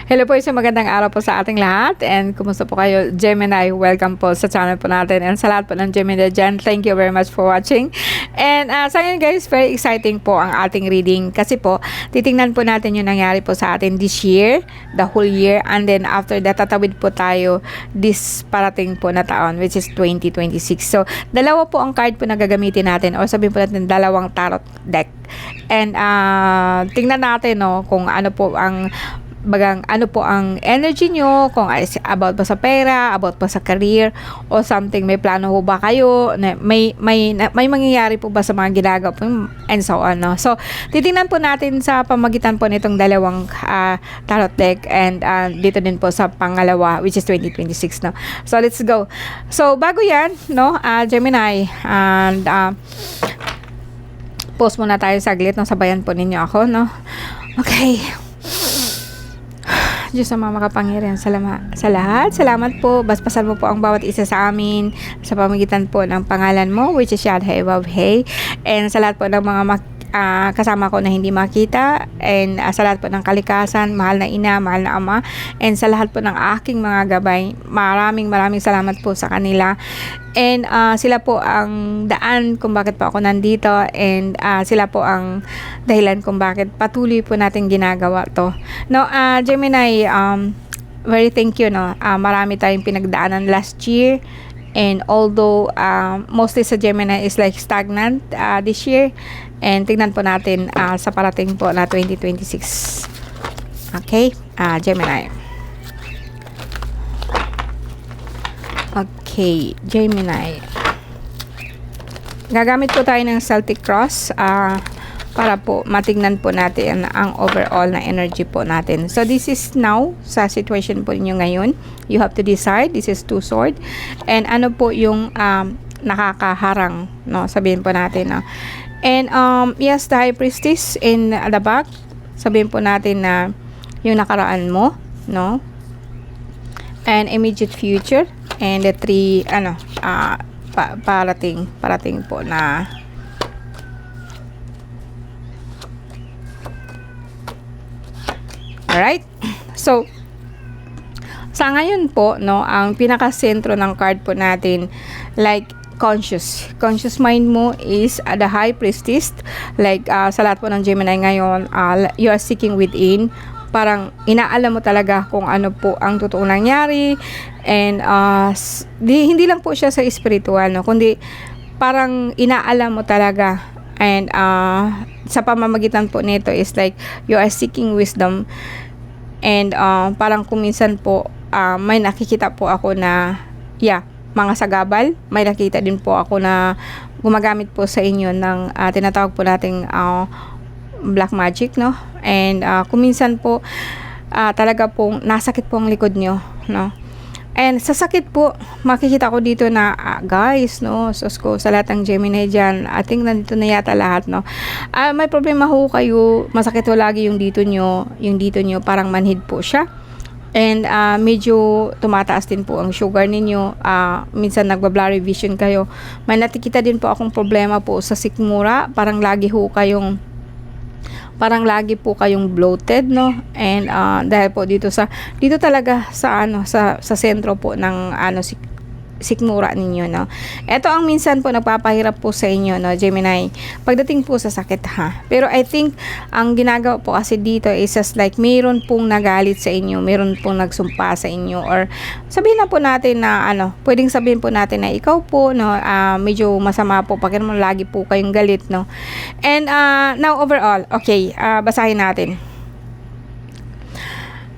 Hello po, isang magandang araw po sa ating lahat. And kumusta po kayo, Gemini? Welcome po sa channel po natin. And sa lahat po ng Gemini dyan, thank you very much for watching. And sa ngayon guys, very exciting po ang ating reading. Kasi po, titingnan po natin yung nangyari po sa atin this year, the whole year. And then after that, tatawid po tayo this parating po na taon, which is 2026. So, dalawa po ang card po na gagamitin natin. O sabihin po natin, dalawang tarot deck. And tingnan natin kung ano po ang ano po ang energy nyo, kung about ba sa pera, about ba sa career, o something, may plano ho ba kayo, may mangyayari po ba sa mga ginagawa po, and so on. So, titingnan po natin sa pamagitan po nitong dalawang tarot deck, and dito din po sa pangalawa, which is 2026. So, let's go. So, bago yan, Gemini, and pause muna tayo saglit, sabayan po ninyo ako, Okay. Diyos sa mga makapangyarihan sa lahat. Salamat po. Basbasan mo po ang bawat isa sa amin sa pamagitan po ng pangalan mo, which is Yadhai Wabhei. And sa lahat po ng mga kasama ko na hindi makita, and sa lahat po ng kalikasan, mahal na ina, mahal na ama, and sa lahat po ng aking mga gabay, maraming salamat po sa kanila. And sila po ang daan kung bakit po ako nandito, and sila po ang dahilan kung bakit patuloy po natin ginagawa to. Gemini, very thank you. Marami tayong pinagdaanan last year, and although mostly sa Gemini is like stagnant this year, and tingnan po natin sa parating po na 2026. Okay, Gemini. Okay, Gemini. Gagamit po tayo ng Celtic Cross para po matingnan po natin ang overall na energy po natin. So, this is now sa situation po niyo ngayon. You have to decide. This is two sword. And ano po yung nakakaharang, sabihin po natin, And yes, the High Priestess in the back. Sabihin po natin na yung nakaraan mo, and immediate future, and the three parating po na alright. So, sa ngayon po, ang pinaka-sentro ng card po natin, like conscious mind mo is the High Priestess. Like sa lahat po ng Gemini ngayon, you are seeking within. Parang inaalam mo talaga kung ano po ang totoong nangyari, and hindi lang po siya sa spiritual, kundi parang inaalam mo talaga. And sa pamamagitan po nito is like you are seeking wisdom, and parang kuminsan po may nakikita po ako na mga sagabal. May nakita din po ako na gumagamit po sa inyo ng tinatawag po nating black magic, and kuminsan po talaga pong nasakit po ang likod nyo, and sa sakit po makikita ko dito na guys, sus ko, sa lahat ng Gemini dyan, ating nandito na yata lahat, may problema ho kayo, masakit ho lagi yung dito nyo, parang manhid po siya. And medyo tumataas din po ang sugar ninyo. Minsan nagba-blurry vision kayo. May nakikita din po akong problema po sa sikmura. Parang lagi po kayong bloated, And dahil po dito talaga sa sentro po ng sikmura ninyo, Ito ang minsan po nagpapahirap po sa inyo, Gemini, pagdating po sa sakit, Pero I think ang ginagawa po kasi dito is just like mayroon pong nagalit sa inyo, mayroon pong nagsumpa sa inyo, or sabihin na po natin na pwedeng sabihin po natin na ikaw po, medyo masama po pag lagi po kayong galit, And now overall, okay, basahin natin.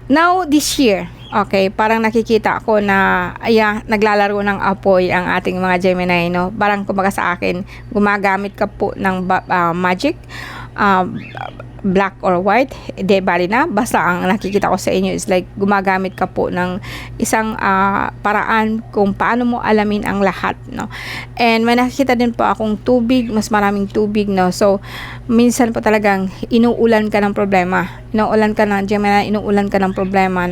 Now this year, okay, parang nakikita ko na naglalaro ng apoy ang ating mga Gemini, Parang kumbaga sa akin, gumagamit ka po ng magic, black or white, de bali na, basta ang nakikita ko sa inyo is like gumagamit ka po ng isang paraan kung paano mo alamin ang lahat, And may nakikita din po akong tubig, mas maraming tubig, So minsan po talagang inuulan ka ng problema, inuulan ka ng problema,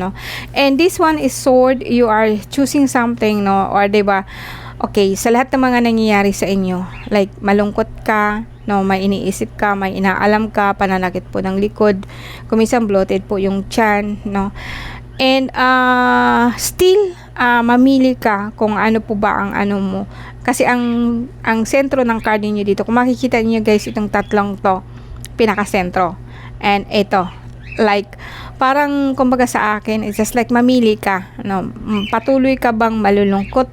And this one is sword. You are choosing something, or diba, okay, sa lahat ng mga nangyayari sa inyo, like malungkot ka, no, may iniisip ka, may inaalam ka, pananakit po ng likod, kuminsan bloated po yung tiyan, no, and still mamili ka kung ano po ba ang ano mo, kasi ang sentro ng card niyo dito, kung makikita niyo guys, itong tatlong to, pinaka-sentro, and ito, like parang kumbaga sa akin, it's just like mamili ka, no, patuloy ka bang malulungkot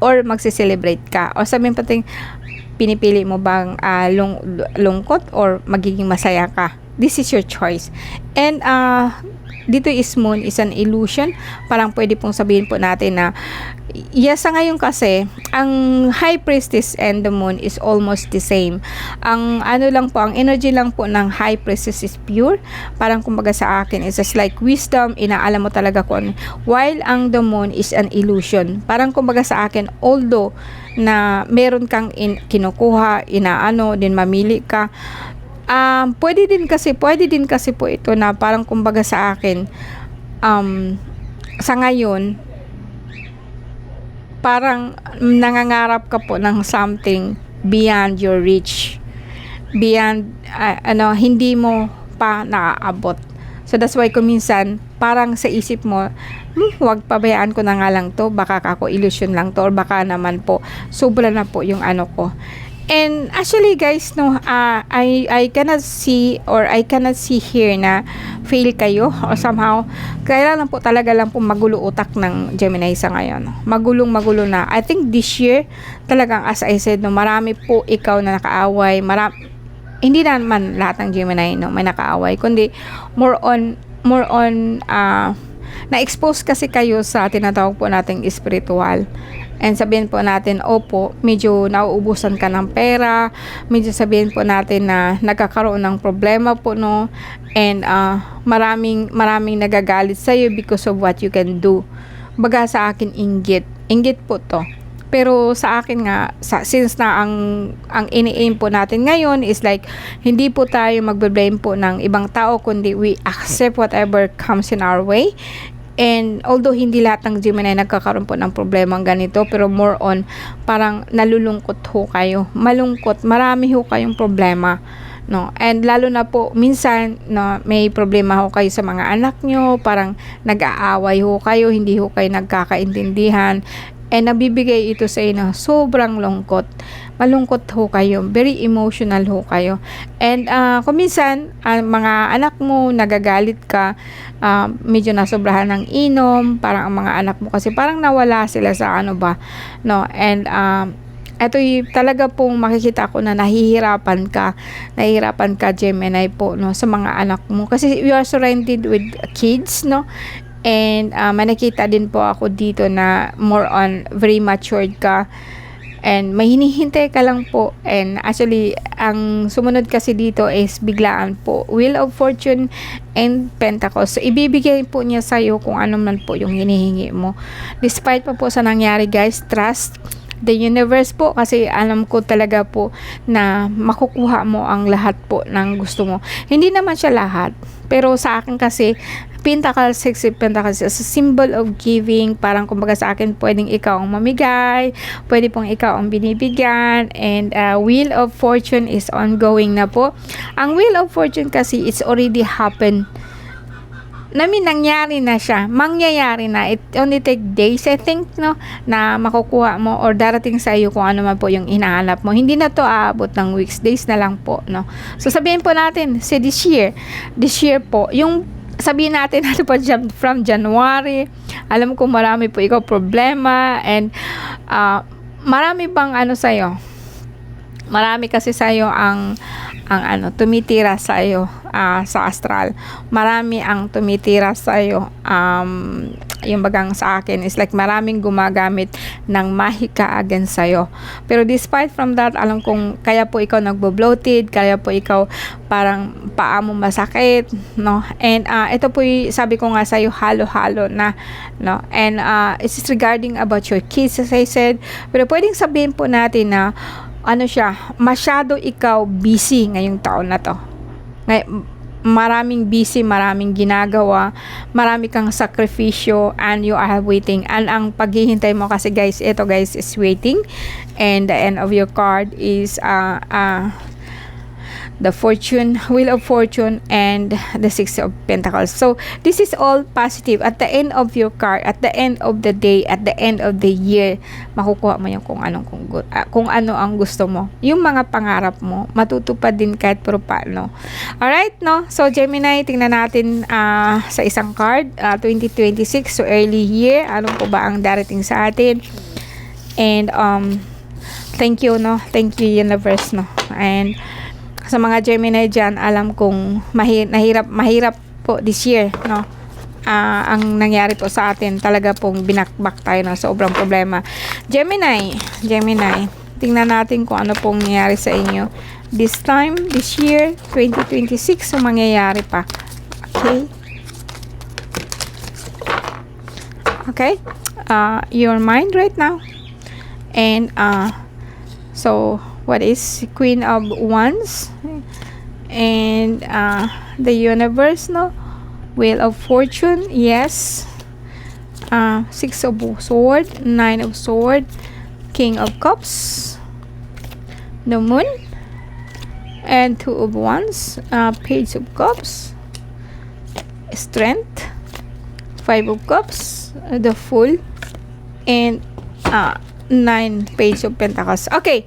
or magse-celebrate ka, o sabihin pating pinipili mo bang lungkot or magiging masaya ka. This is your choice. And dito is moon is an illusion. Parang pwede pong sabihin po natin na yes, sa ngayon kasi ang high priestess and the moon is almost the same. Ang ano lang po, ang energy lang po ng high priestess is pure. Parang kumbaga sa akin is just like wisdom, inaalam mo talaga kung while ang the moon is an illusion. Parang kumbaga sa akin, although na meron kang kinukuha, inaano, din mamili ka, pwede din kasi po ito na parang kumbaga sa akin, sa ngayon, parang nangangarap ka po ng something beyond your reach, beyond hindi mo pa naaabot. So that's why kung minsan parang sa isip mo, wag pabayaan ko na nga lang to, baka ako illusion lang to, or baka naman po sobra na po yung ano ko. And actually guys, no, I cannot see or I cannot see here na fail kayo or somehow. Kailangan po talaga lang po magulo utak ng Gemini sa ngayon. Magulo na. I think this year talagang, as I said, no, marami po ikaw na nakaaway. Hindi naman lahat ng Gemini, no, may nakaaway, kundi more on na-expose kasi kayo sa tinatawag po nating spiritual. And sabihin po natin, opo, medyo nauubusan ka ng pera, medyo sabihin po natin na nagkakaroon ng problema po, no, and maraming nagagalit sa iyo because of what you can do. Baga sa akin, inggit po to. Pero sa akin nga, since na ang ini-aim po natin ngayon is like, hindi po tayo magbe-blame po ng ibang tao, kundi we accept whatever comes in our way. And although hindi lahat ng Gemini nagkakaroon po ng problemang ganito, pero more on parang nalulungkot ho kayo, malungkot, marami ho kayong problema, no, and lalo na po minsan, no, may problema ho kayo sa mga anak nyo, parang nag-aaway ho kayo, hindi ho kayo nagkakaintindihan, and nabibigay ito sa inyo sobrang lungkot, malungkot ho kayo, very emotional ho kayo. And kung minsan mga anak mo nagagalit ka, medyo nasobrahan ng inom, parang ang mga anak mo kasi parang nawala sila sa ano ba, no, and ito talaga pong makikita ko na nahihirapan ka Gemini po, no, sa mga anak mo kasi you are surrounded with kids, no. And may nakita din po ako dito na more on very matured ka and may hinihintay ka lang po. And actually, ang sumunod kasi dito is biglaan po, Wheel of Fortune and Pentacles. So, ibibigay po niya sa'yo kung ano man po yung hinihingi mo. Despite pa po sa nangyari guys, trust the universe po, kasi alam ko talaga po na makukuha mo ang lahat po ng gusto mo. Hindi naman siya lahat, pero sa akin kasi Pentacles, Six of Pentacles is a symbol of giving. Parang kumbaga sa akin, pwedeng ikaw ang mamigay, pwede pong ikaw ang binibigyan, and Wheel of Fortune is ongoing na po. Ang Wheel of Fortune kasi it's already happened. Nangyari na siya, mangyayari na. It only take days, I think, no, na makukuha mo or darating sa iyo kung ano man po yung hinahanap mo. Hindi na to aabot ng weeks, days na lang po, no. So sabihin po natin, this year po, yung sabihin natin ano pa from January, alam ko marami po ikaw problema, and marami bang ano sa'yo, marami kasi sa'yo ang tumitira sa'yo sa astral. Marami ang tumitira sa'yo, yung bagang sa akin is like maraming gumagamit ng mahika against sa'yo. Pero despite from that, alam kong kaya po ikaw nagbo-bloated, kaya po ikaw parang paa mo masakit, no? And ito po sabi ko nga sa'yo, halo-halo na, no? And it's regarding about your kids, as I said. Pero pwedeng sabihin po natin na ano siya, masyado ikaw busy ngayong taon na to. Maraming busy, maraming ginagawa, marami kang sakripisyo, and you are waiting. And ang paghihintay mo kasi guys, ito guys is waiting. And the end of your card is the fortune, wheel of fortune, and the six of pentacles. So this is all positive. At the end of your card, at the end of the day, at the end of the year, makukuha mo yung kung ano ang gusto mo. Yung mga pangarap mo, matutupad din kahit pero paano. Alright, no? So Gemini, tingnan natin sa isang card, 2026, so early year, ano po ba ang darating sa atin? And thank you, no? Thank you, universe, no? And sa mga Gemini dyan, alam kong mahirap po this year, no? Ang nangyari po sa atin, talaga pong binakbak tayo, no? Sobrang problema. Gemini, tingnan natin kung ano pong nangyari sa inyo this time, this year, 2026, so mangyayari pa. Okay? Your mind right now. And, so, what is Queen of Wands? And, the universe, no? Wheel of Fortune, yes. Six of Swords, Nine of Swords, King of Cups, the Moon, and Two of Wands, Page of Cups, Strength, Five of Cups, the Fool, and 9 Page of Pentacles. Okay,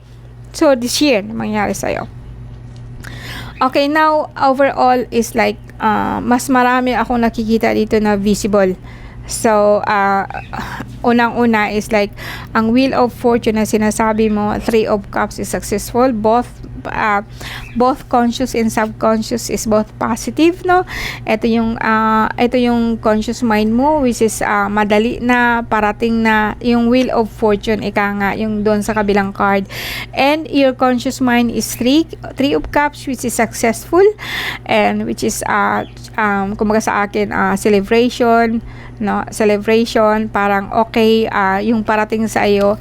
so this year, mangyari sa'yo. Okay, now, overall is like, mas marami akong nakikita dito na visible. So, unang-una is like, ang Wheel of Fortune na sinasabi mo, Three of Cups is successful. Both conscious and subconscious is both positive, no? Ito yung conscious mind mo, which is madali na, parating na. Yung Wheel of Fortune, ika nga, yung doon sa kabilang card. And your conscious mind is Three of Cups, which is successful, and which is, kumbaga sa akin, celebration, no? Celebration, parang okay, yung parating sa iyo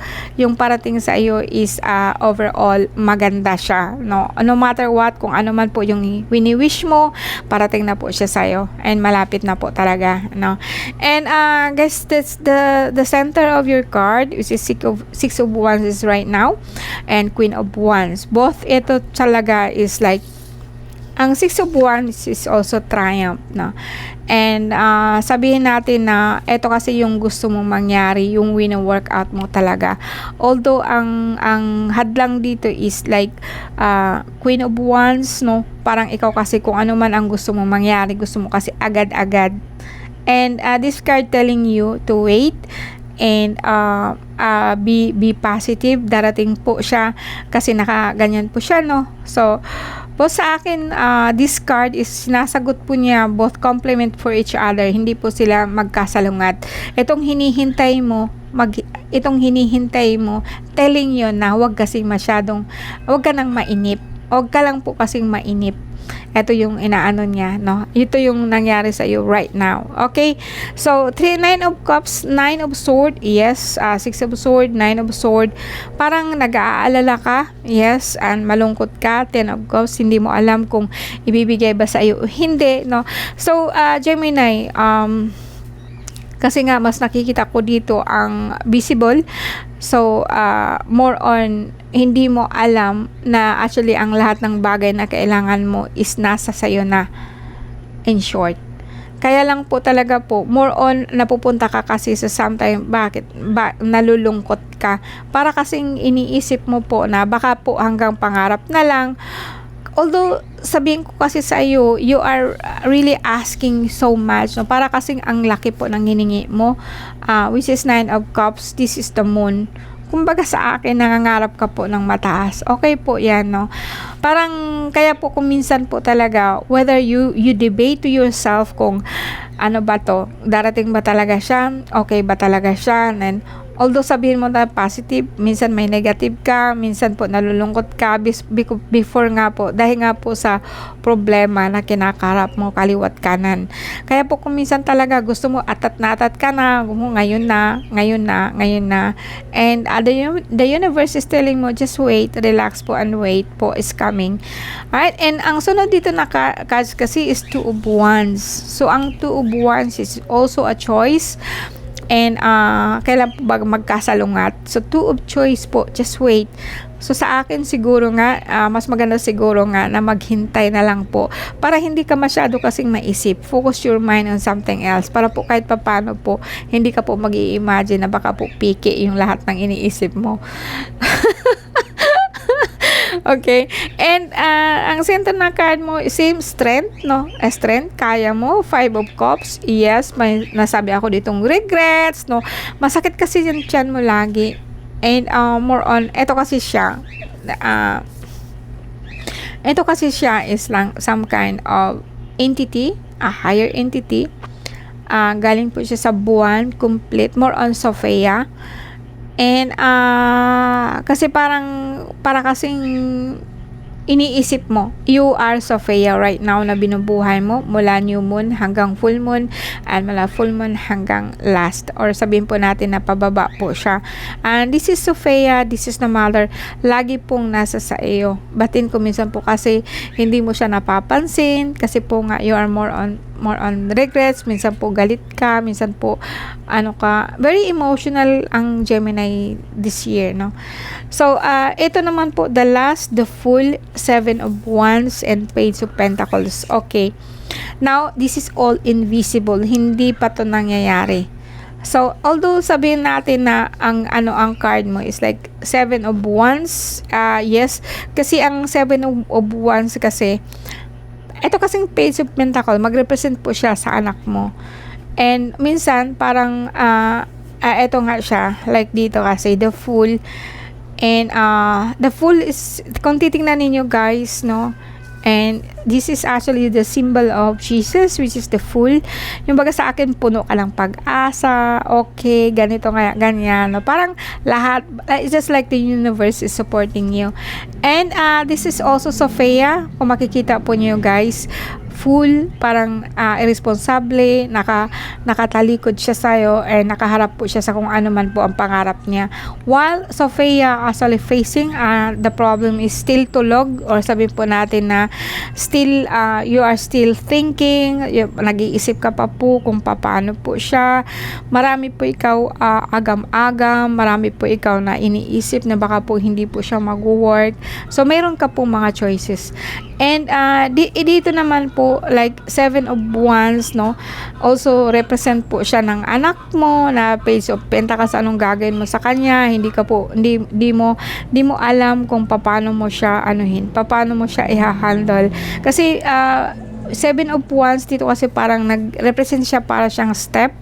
is overall maganda siya, no? No matter what, kung ano man po yung wini-wish mo, parating na po siya sa iyo, and malapit na po talaga, no? And guys, that's the center of your card, which is Six of Wands is right now, and Queen of Wands. Both ito talaga is like, ang Six of Wands is also triumph, no? And sabihin natin na ito kasi yung gusto mong mangyari, yung win-workout mo talaga. Although ang hadlang dito is like Queen of Wands, no? Parang ikaw kasi kung ano man ang gusto mong mangyari, gusto mo kasi agad-agad. And this card telling you to wait and be positive. Darating po siya kasi nakaganyan po siya, no? So po sa akin, this card is sinasagot po niya both complement for each other. Hindi po sila magkasalungat. Itong hinihintay mo, telling you na huwag ka nang mainip. Huwag ka lang po kasing mainip. Ito yung inaano niya, no? Ito yung nangyari sa iyo right now. Okay? So, Nine of Cups, Nine of Sword, yes. Six of Sword, Nine of Sword. Parang nag-aalala ka, yes. And malungkot ka. Ten of Cups, hindi mo alam kung ibibigay ba sa iyo o hindi, no? So, Gemini, kasi nga mas nakikita ko dito ang visible. So, more on, hindi mo alam na actually ang lahat ng bagay na kailangan mo is nasa sayo na, in short. Kaya lang po talaga po, more on napupunta ka kasi sa sometime, bakit nalulungkot ka? Para kasing iniisip mo po na baka po hanggang pangarap na lang. Although, sabihin ko kasi sa iyo, you are really asking so much, no? Para kasing ang laki po ng hiningi mo, which is Nine of Cups, this is the Moon. Kumbaga sa akin, nangangarap ka po ng mataas. Okay po yan, no? Parang, kaya po kung minsan po talaga, whether you debate to yourself kung ano ba to, darating ba talaga siya, okay ba talaga siya, and although sabihin mo na positive, minsan may negative ka, minsan po nalulungkot ka before nga po, dahil nga po sa problema na kinakarap mo kaliwat kanan. Kaya po kung minsan talaga gusto mo atat ka na, ngayon na. And the universe is telling mo, just wait, relax po and wait po is coming. Alright, and ang sunod dito na kasi is Two of Wands. So ang Two of Wands is also a choice. And kailan po ba magkasalungat? So, 2 of choice po. Just wait. So, sa akin siguro nga, mas maganda siguro nga na maghintay na lang po para hindi ka masyado kasing maisip. Focus your mind on something else para po kahit papano po, hindi ka po mag-i-imagine na baka po piki yung lahat ng iniisip mo. Okay. And ang center ng card mo, same strength, no? Strength, kaya mo. 5 of Cups. Yes, may nasabi ako ditong regrets, no? Masakit kasi yung tiyan mo lagi. And more on, ito kasi siya is lang some kind of entity, a higher entity. Galing po siya sa buwan, complete, more on Sophia. And kasi para kasing iniisip mo, you are Sophia right now na binubuhay mo mula new moon hanggang full moon, and mula full moon hanggang last, or sabihin po natin na pababa po siya. And this is Sophia, this is the mother, lagi pong nasa sa iyo. Batin ko minsan po kasi hindi mo siya napapansin, kasi po nga you are more on regrets, minsan po galit ka, minsan po very emotional ang Gemini this year, no? So ito naman po the last, the full, 7 of Wands and Page of Pentacles. Okay, now this is all invisible, hindi pa to nangyayari. So although sabihin natin na ang card mo is like 7 of Wands, yes, kasi ang 7 of Wands kasi ito kasing Page of Pentacles, mag-represent po siya sa anak mo. And minsan parang ito nga siya, like dito kasi the Fool. And the Fool is, kung titingnan ninyo guys, no, and this is actually the symbol of Jesus, which is the Fool. Yung baga sa akin, puno ka lang pag-asa, okay, ganito nga, ganyan, no? Parang lahat, it's just like the universe is supporting you. And this is also Sophia, kung makikita po niyo guys, Fool, parang irresponsable, nakatalikod siya sa'yo, and nakaharap po siya sa kung ano man po ang pangarap niya. While Sophia actually facing the problem is still tulog, or sabihin po natin na still you are still thinking, nag-iisip ka pa po kung paano po siya. Marami po ikaw agam-agam, marami po ikaw na iniisip na baka po hindi po siya mag-work. So meron ka po mga choices. And dito naman po, like 7 of Wands, no, also represent po siya ng anak mo na Page of Pentacles. Anong gagawin mo sa kanya? Hindi mo alam kung paano mo siya paano mo siya i-handle. Kasi 7 of Wands dito kasi parang nag-represent siya para siyang step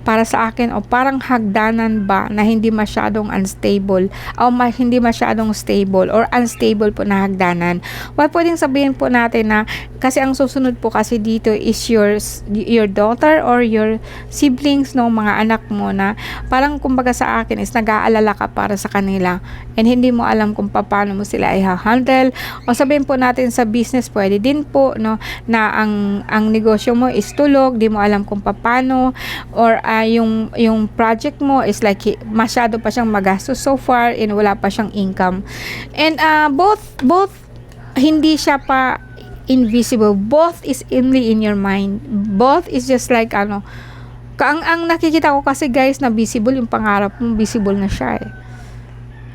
para sa akin, o parang hagdanan ba na hindi masyadong unstable, o hindi masyadong stable or unstable po na hagdanan. Well, pwedeng sabihin po natin na kasi ang susunod po kasi dito is your daughter or your siblings, no, mga anak mo, na parang kumbaga sa akin is nag-aalala ka para sa kanila, and hindi mo alam kung paano mo sila i-handle. O sabihin po natin sa business, pwede din po, no, na ang negosyo mo is tulog, di mo alam kung paano, or yung project mo is like masyado pa siyang magastos so far and wala pa siyang income. And both hindi siya pa invisible, both is only in your mind, both is just like ang nakikita ko kasi guys na visible yung pangarap mo, visible na siya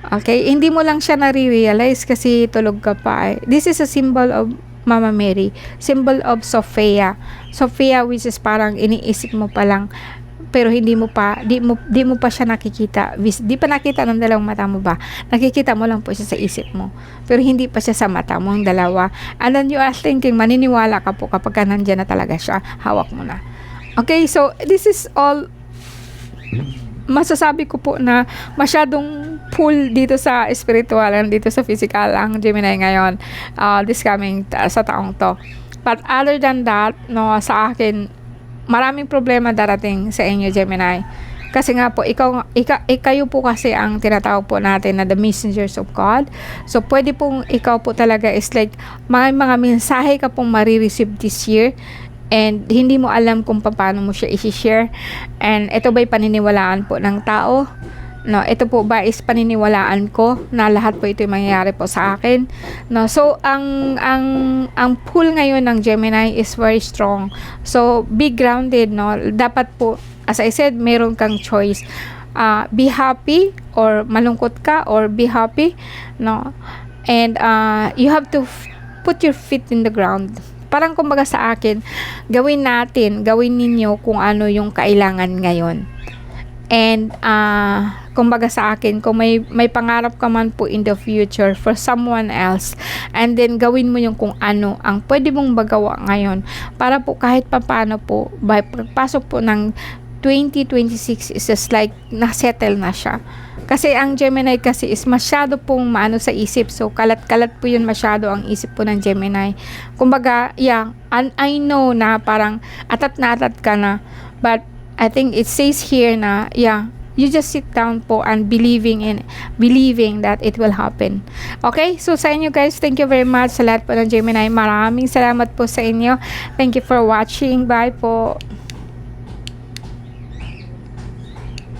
okay, hindi mo lang siya nare-realize kasi tulog ka pa This is a symbol of Mama Mary, symbol of Sophia, which is parang iniisip mo pa lang, pero di mo pa siya nakikita, di pa nakita ng dalawang mata mo ba, nakikita mo lang po siya sa isip mo, pero hindi pa siya sa mata mo ang dalawa, and then you are thinking, maniniwala ka po kapag ka nandyan na talaga siya, hawak mo na. Okay, so this is all masasabi ko po na masyadong full dito sa spiritual and dito sa physical ang Gemini ngayon, this coming sa taong to. But other than that, no, sa akin maraming problema darating sa inyo Gemini, kasi nga po kayo po kasi ang tinatawag po natin na the messengers of God. So pwede pong ikaw po talaga is like mga mensahe ka pong marireceive this year, and hindi mo alam kung paano mo siya i-share. And ito ba'y paniniwalaan po ng tao? No, ito po ba is paniniwalaan ko na lahat po ito yung mangyayari po sa akin? No, so ang pull ngayon ng Gemini is very strong. So be grounded, no. Dapat po as I said, meron kang choice. Be happy or malungkot ka, or be happy, no? And you have to put your feet in the ground. Parang kumbaga sa akin, gawin ninyo kung ano yung kailangan ngayon. And kumbaga sa akin, kung may pangarap ka man po in the future for someone else, and then gawin mo yung kung ano ang pwede mong magawa ngayon, para po kahit papano po, by pagpasok po ng 2026 is just like na-settle na siya. Kasi ang Gemini kasi is masyado pong maano sa isip. So, kalat-kalat po yun masyado ang isip po ng Gemini. Kumbaga, yeah, I know na parang atat ka na. But, I think it says here na, yeah, you just sit down po and believing that it will happen. Okay? So, sa inyo guys, thank you very much sa lahat po ng Gemini. Maraming salamat po sa inyo. Thank you for watching. Bye po.